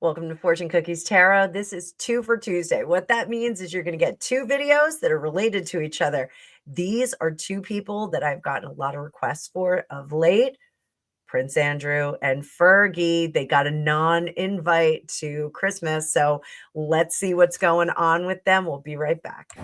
Welcome to Fortune Cookies Tarot. This is 2 for Tuesday. What that means is you're going to get 2 videos that are related to each other. These are 2 people that I've gotten a lot of requests for of late. Prince Andrew and Fergie. They got a non-invite to Christmas. So let's see what's going on with them. We'll be right back.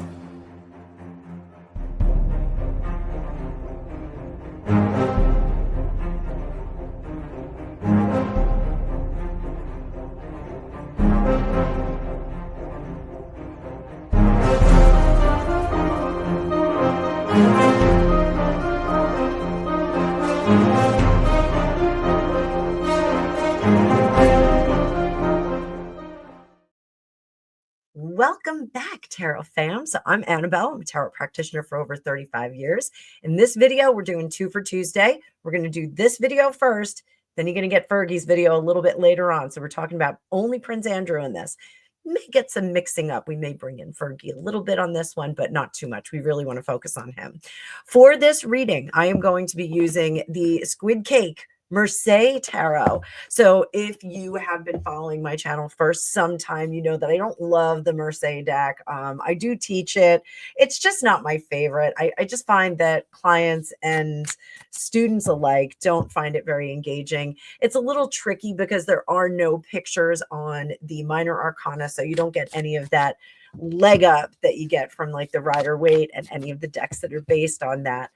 Welcome back, Tarot fam. So I'm Annabelle. I'm a tarot practitioner for over 35 years. In this video, we're doing 2 for Tuesday. We're going to do this video first, then you're going to get Fergie's video a little bit later on. So we're talking about only Prince Andrew in this. May get some mixing up. We may bring in Fergie a little bit on this one, but not too much. We really want to focus on him. For this reading, I am going to be using the Squid Cake Mercedes Tarot. So if you have been following my channel for some time, you know that I don't love the Mercedes deck. I do teach it. It's just not my favorite. I just find that clients and students alike don't find it very engaging. It's a little tricky because there are no pictures on the minor arcana, so you don't get any of that leg up that you get from like the Rider-Waite and any of the decks that are based on that.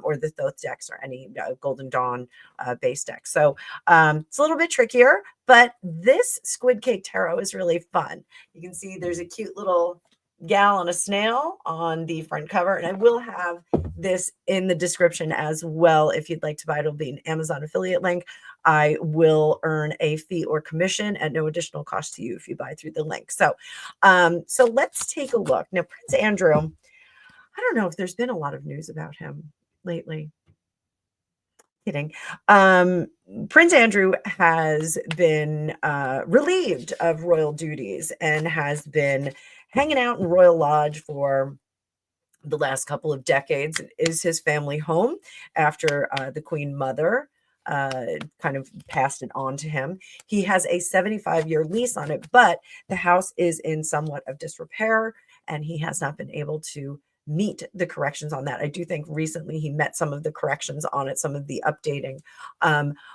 Or the Thoth decks or any Golden Dawn base deck. So it's a little bit trickier, but this Squid Cake Tarot is really fun. You can see there's a cute little gal and a snail on the front cover, and I will have this in the description as well. If you'd like to buy it, it'll be an Amazon affiliate link. I will earn a fee or commission at no additional cost to you if you buy through the link. So, so let's take a look. Now, Prince Andrew, I don't know if there's been a lot of news about him lately. Kidding. Prince Andrew has been relieved of royal duties and has been hanging out in Royal Lodge for the last couple of decades. It is his family home after the Queen Mother kind of passed it on to him. He has a 75-year lease on it, but the house is in somewhat of disrepair, and he has not been able to meet the corrections on that. I do think recently he met some of the corrections on it, some of the updating.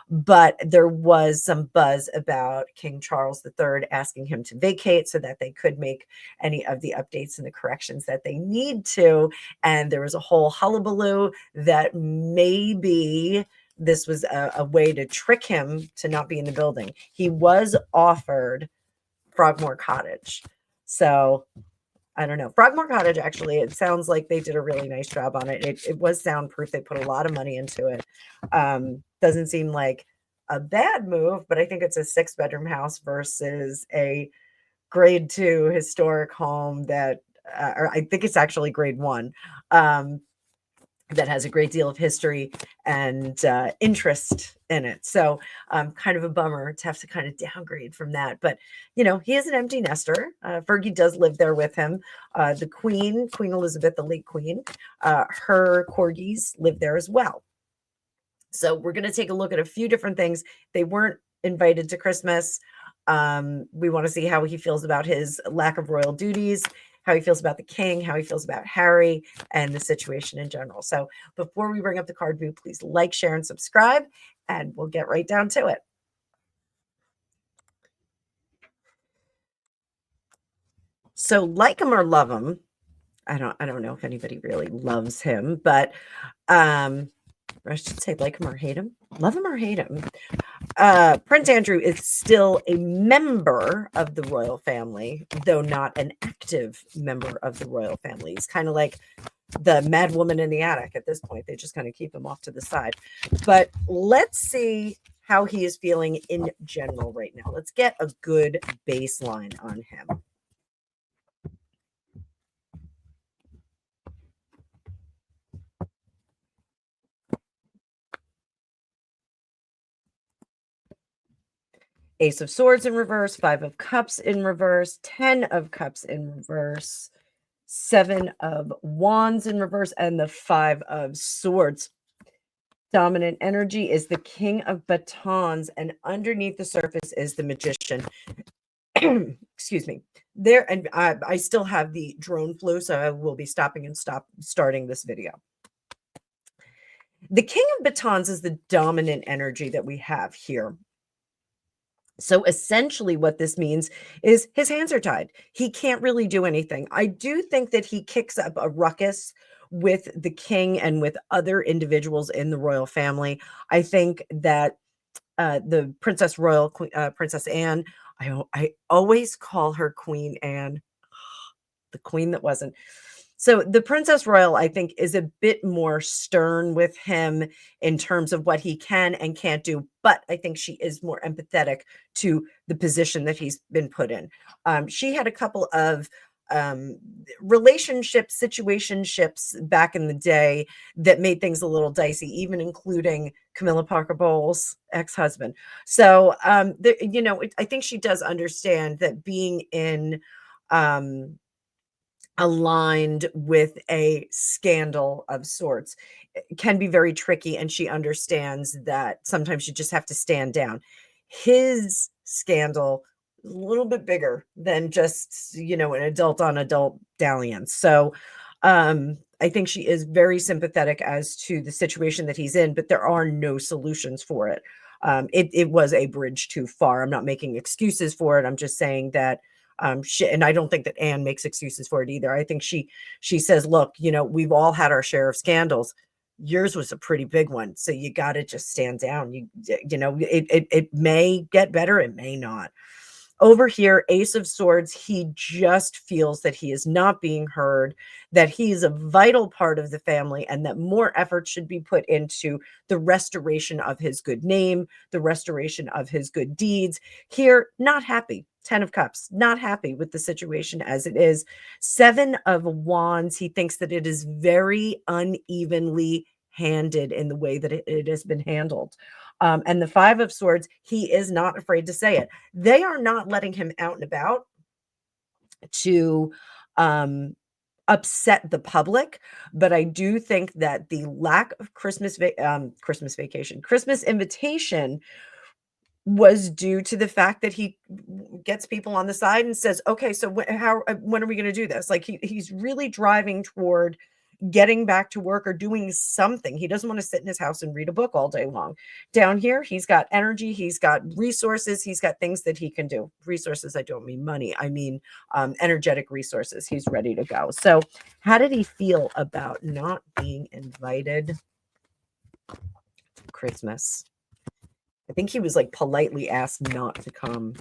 But there was some buzz about King Charles III asking him to vacate so that they could make any of the updates and the corrections that they need to. And there was a whole hullabaloo that maybe this was a way to trick him to not be in the building. He was offered Frogmore Cottage. So I don't know. Frogmore Cottage, actually, it sounds like they did a really nice job on it. It was soundproof. They put a lot of money into it. Doesn't seem like a bad move, but I think it's a 6-bedroom house versus a grade 2 historic home that, or I think it's actually grade 1, that has a great deal of history and interest in it. So kind of a bummer to have to kind of downgrade from that. But, you know, he is an empty nester. Fergie does live there with him. The Queen Elizabeth, the late Queen, her corgis live there as well. So we're going to take a look at a few different things. They weren't invited to Christmas. We want to see how he feels about his lack of royal duties, how he feels about the king, how he feels about Harry, and the situation in general. So before we bring up the card view, please like, share, and subscribe, and we'll get right down to it. So like him or love him, I don't know if anybody really loves him, but I should say like him or hate him, love him or hate him. Prince Andrew is still a member of the royal family, though not an active member of the royal family. He's kind of like the mad woman in the attic at this point. They just kind of keep him off to the side. But let's see how he is feeling in general right now. Let's get a good baseline on him. Ace of Swords in reverse, 5 of Cups in reverse, 10 of Cups in reverse, 7 of Wands in reverse, and the 5 of Swords. Dominant energy is the King of Batons, and underneath the surface is the Magician. excuse me, there, and I still have the drone flu, so I will be stopping and starting this video. The King of Batons is the dominant energy that we have here. So essentially what this means is his hands are tied. He can't really do anything. I do think that he kicks up a ruckus with the king and with other individuals in the royal family. I think that the Princess Royal, Princess Anne, I always call her Queen Anne, the queen that wasn't. So the Princess Royal, I think, is a bit more stern with him in terms of what he can and can't do. But I think she is more empathetic to the position that he's been put in. She had a couple of situationships back in the day that made things a little dicey, even including Camilla Parker Bowles' ex-husband. So, I think she does understand that being in aligned with a scandal of sorts can be very tricky, and she understands that sometimes you just have to stand down. His scandal is a little bit bigger than just, an adult on adult dalliance. So I think she is very sympathetic as to the situation that he's in, but there are no solutions for it. It was a bridge too far. I'm not making excuses for it. I'm just saying that and I don't think that Anne makes excuses for it either. I think she says, look, we've all had our share of scandals. Yours was a pretty big one. So you got to just stand down. It may get better. It may not. Over here, Ace of Swords, he just feels that he is not being heard, that he's a vital part of the family, and that more effort should be put into the restoration of his good name, the restoration of his good deeds. Here, not happy. 10 of Cups, not happy with the situation as it is. 7 of Wands, he thinks that it is very unevenly handed in the way that it has been handled. And the 5 of Swords, he is not afraid to say it. They are not letting him out and about to upset the public, but I do think that the lack of Christmas invitation was due to the fact that he gets people on the side and says, okay, so when are we going to do this? Like he's really driving toward getting back to work or doing something. He doesn't want to sit in his house and read a book all day long. Down here, he's got energy, he's got resources, he's got things that he can do. Resources, I don't mean money, I mean energetic resources. He's ready to go. So how did he feel about not being invited to Christmas? I think he was like politely asked not to come.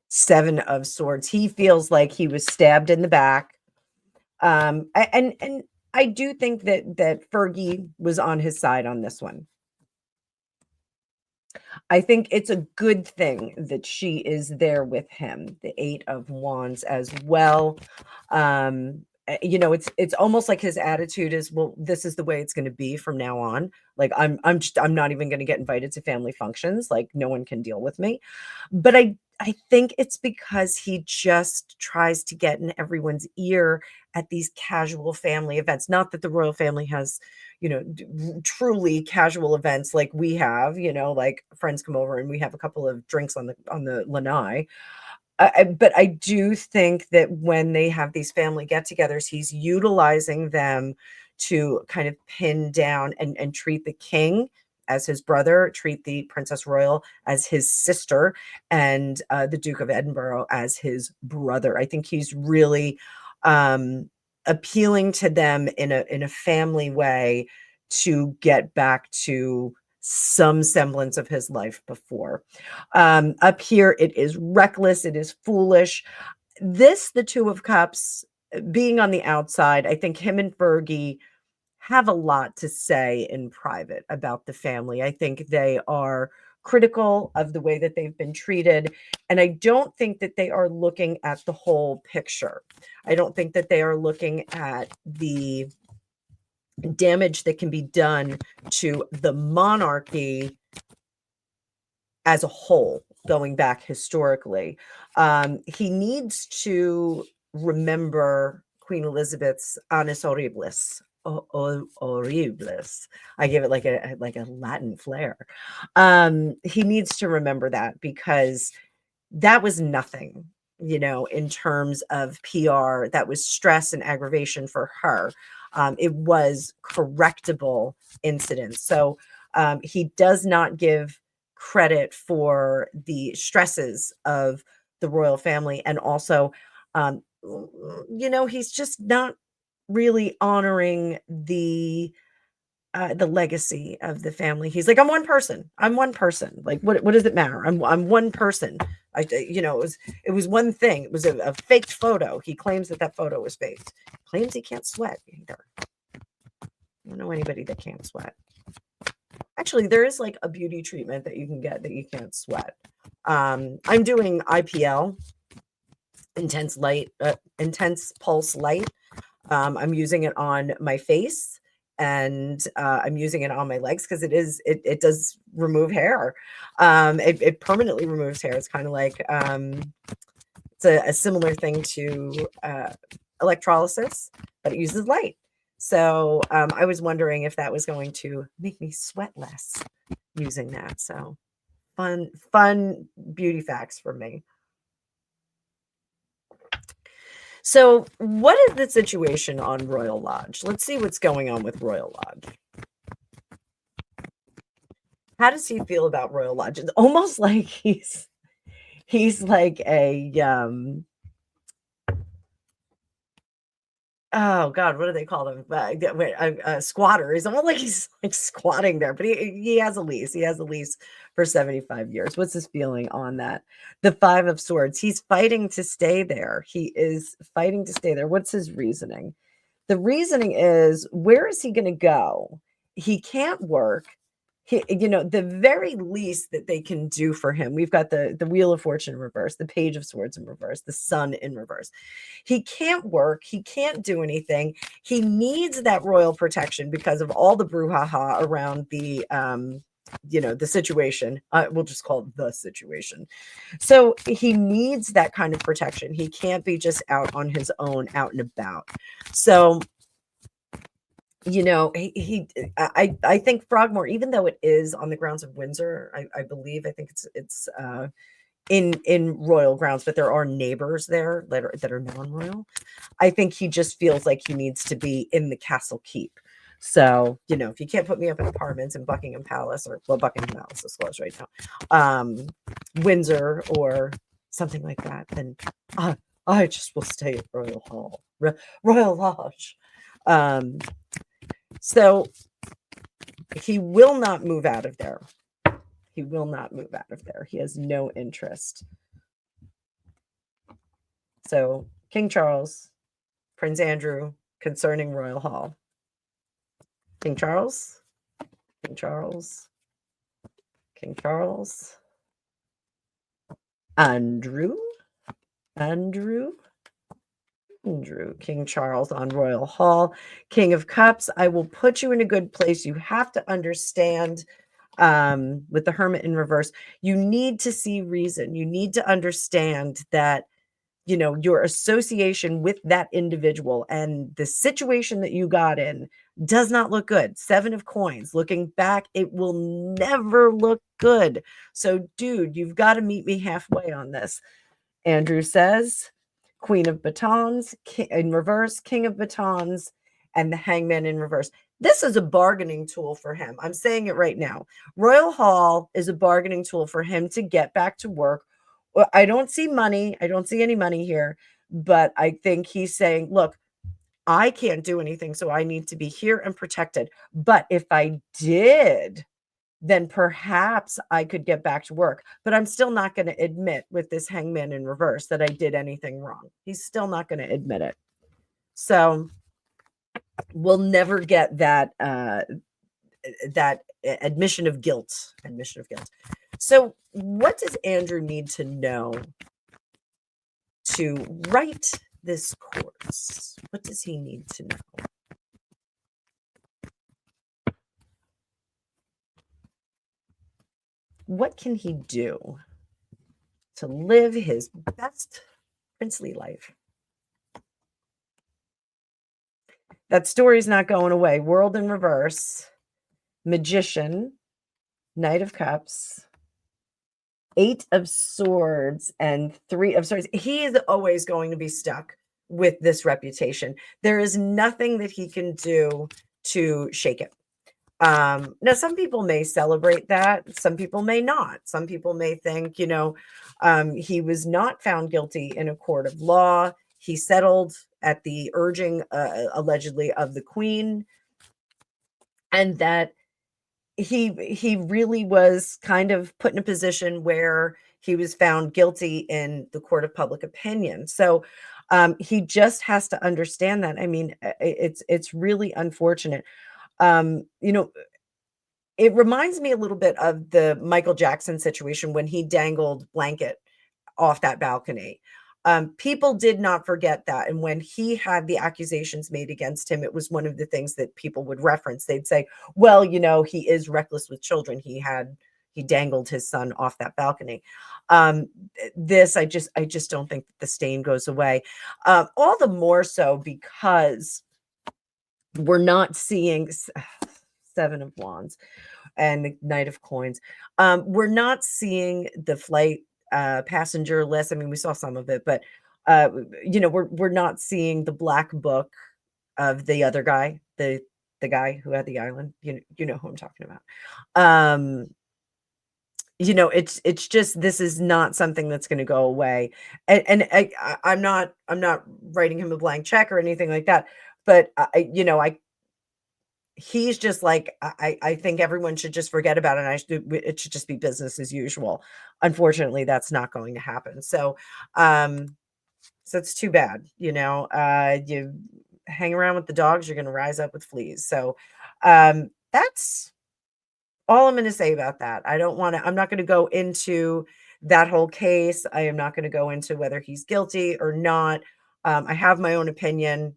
Seven of Swords. He feels like he was stabbed in the back. And I do think that Fergie was on his side on this one. I think it's a good thing that she is there with him. The 8 of Wands as well. It's almost like his attitude is, well, this is the way it's going to be from now on. Like I'm not even going to get invited to family functions. Like no one can deal with me. But I think it's because he just tries to get in everyone's ear at these casual family events. Not that the royal family has, truly casual events like we have, like friends come over and we have a couple of drinks on the lanai. But I do think that when they have these family get-togethers, he's utilizing them to kind of pin down and treat the king as his brother, treat the Princess Royal as his sister, and the Duke of Edinburgh as his brother. I think he's really appealing to them in a family way to get back to some semblance of his life before. Up here, it is reckless, it is foolish. The 2 of Cups, being on the outside, I think him and Fergie have a lot to say in private about the family. I think they are critical of the way that they've been treated. And I don't think that they are looking at the whole picture. I don't think that they are looking at the damage that can be done to the monarchy as a whole. going back historically. He needs to remember Queen Elizabeth's Annus Horribilis. Horribilis. I give it like a Latin flair. He needs to remember that because that was nothing, in terms of PR. That was stress and aggravation for her. It was correctable incidents. So he does not give credit for the stresses of the royal family. And also, he's just not really honoring the legacy of the family. He's like, I'm one person. I'm one person. Like, what does it matter? I'm one person. It was one thing. It was a faked photo. He claims that photo was faked. Claims he can't sweat either. I don't know anybody that can't sweat. Actually, there is like a beauty treatment that you can get that you can't sweat. I'm doing IPL, intense pulse light. I'm using it on my face, and I'm using it on my legs because it does remove hair. It permanently removes hair. It's kind of like it's a similar thing to electrolysis, but it uses light. So I was wondering if that was going to make me sweat less using that. So fun beauty facts for me. So what is the situation on Royal Lodge? Let's see what's going on with Royal Lodge. How does he feel about Royal Lodge? It's almost like he's like a oh God, what do they call them? A squatter. He's almost like he's like squatting there, but he has a lease. He has a lease for 75 years. What's his feeling on that? The 5 of Swords. He's fighting to stay there. He is fighting to stay there. What's his reasoning? The reasoning is, where is he going to go? He can't work. The very least that they can do for him, we've got the Wheel of Fortune in reverse, the Page of Swords in reverse, the Sun in reverse. He can't work. He can't do anything. He needs that royal protection because of all the brouhaha around the situation. We'll just call it the situation. So he needs that kind of protection. He can't be just out on his own, out and about. So I think Frogmore, even though it is on the grounds of Windsor, I believe, I think it's in royal grounds, but there are neighbors there that are non-royal. I think he just feels like he needs to be in the castle keep. So, if you can't put me up in apartments in Buckingham Palace, Buckingham Palace is closed right now, Windsor or something like that, then I just will stay at Royal Hall, Royal Lodge. So he will not move out of there. He will not move out of there. He has no interest. So King Charles, Prince Andrew, concerning Royal Hall. King Charles, King Charles, King Charles, Andrew, King Charles on Royal Hall. King of Cups, I will put you in a good place. You have to understand, with the Hermit in reverse, you need to see reason. You need to understand that, your association with that individual and the situation that you got in does not look good. 7 of Coins. Looking back, it will never look good. So, dude, you've got to meet me halfway on this. Andrew says, Queen of Batons in reverse, King of Batons, and the Hangman in reverse. This is a bargaining tool for him. I'm saying it right now. Royal Hall is a bargaining tool for him to get back to work. I don't see money. I don't see any money here, but I think he's saying, look, I can't do anything, so I need to be here and protected. But if I did, then perhaps I could get back to work. But I'm still not going to admit with this Hangman in reverse that I did anything wrong. He's still not going to admit it. So we'll never get that that admission of guilt. So what does Andrew need to know to write this course? What does he need to know? What can he do? to live his best princely life. That story's not going away. World in reverse, Magician, Knight of Cups, Eight of Swords, and Three of Swords. He is always going to be stuck with this reputation. There is nothing that he can do to shake it. Now, some people may celebrate that. Some people may not. Some people may think, he was not found guilty in a court of law. He settled at the urging, allegedly, of the Queen, and that he really was kind of put in a position where he was found guilty in the court of public opinion. So he just has to understand that. I mean, it's really unfortunate. It reminds me a little bit of the Michael Jackson situation when he dangled blanket off that balcony. People did not forget that. And when he had the accusations made against him, it was one of the things that people would reference. They'd say, well, he is reckless with children. He dangled his son off that balcony. I just don't think that the stain goes away. All the more so because we're not seeing Seven of Wands and the Knight of Coins. We're not seeing the flight passenger list. I mean, we saw some of it, but we're not seeing the black book of the other guy, the guy who had the island. You know who I'm talking about. It's just, this is not something that's going to go away. And I'm not writing him a blank check or anything like that. But he's just like, I think everyone should just forget about it. And it should just be business as usual. Unfortunately, that's not going to happen. So it's too bad. You hang around with the dogs, you're going to rise up with fleas. So that's all I'm going to say about that. I'm not going to go into that whole case. I am not going to go into whether he's guilty or not. I have my own opinion.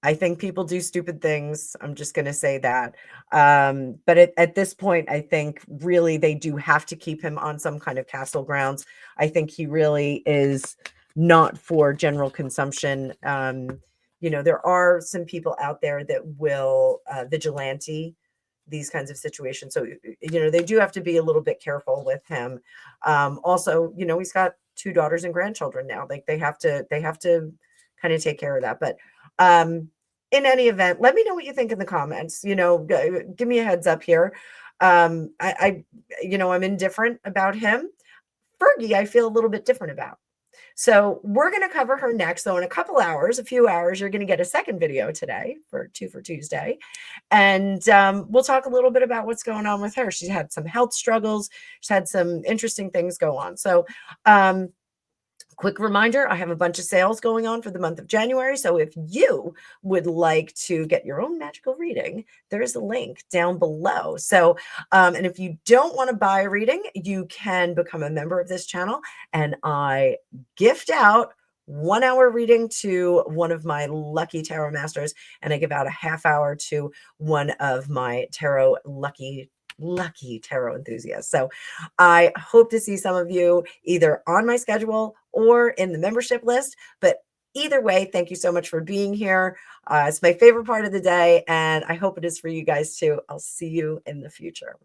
I think people do stupid things. I'm just going to say that. But at this point, I think really they do have to keep him on some kind of castle grounds. I think he really is not for general consumption. There are some people out there that will vigilante these kinds of situations. So, they do have to be a little bit careful with him. Also, he's got 2 daughters and grandchildren now. Like they have to kind of take care of that. But in any event, let me know what you think in the comments. Give me a heads up here. I'm indifferent about him. Fergie, I feel a little bit different about. So we're going to cover her next. So in a few hours, you're going to get a second video today for Tuesday. And we'll talk a little bit about what's going on with her. She's had some health struggles. She's had some interesting things go on. So quick reminder, I have a bunch of sales going on for the month of January. So if you would like to get your own magical reading, there's a link down below. So, and if you don't want to buy a reading, you can become a member of this channel. And I gift out 1 hour reading to one of my lucky tarot masters. And I give out a half hour to one of my tarot lucky tarot enthusiasts. So I hope to see some of you either on my schedule or in the membership list. But either way, thank you so much for being here. It's my favorite part of the day, and I hope it is for you guys too. I'll see you in the future.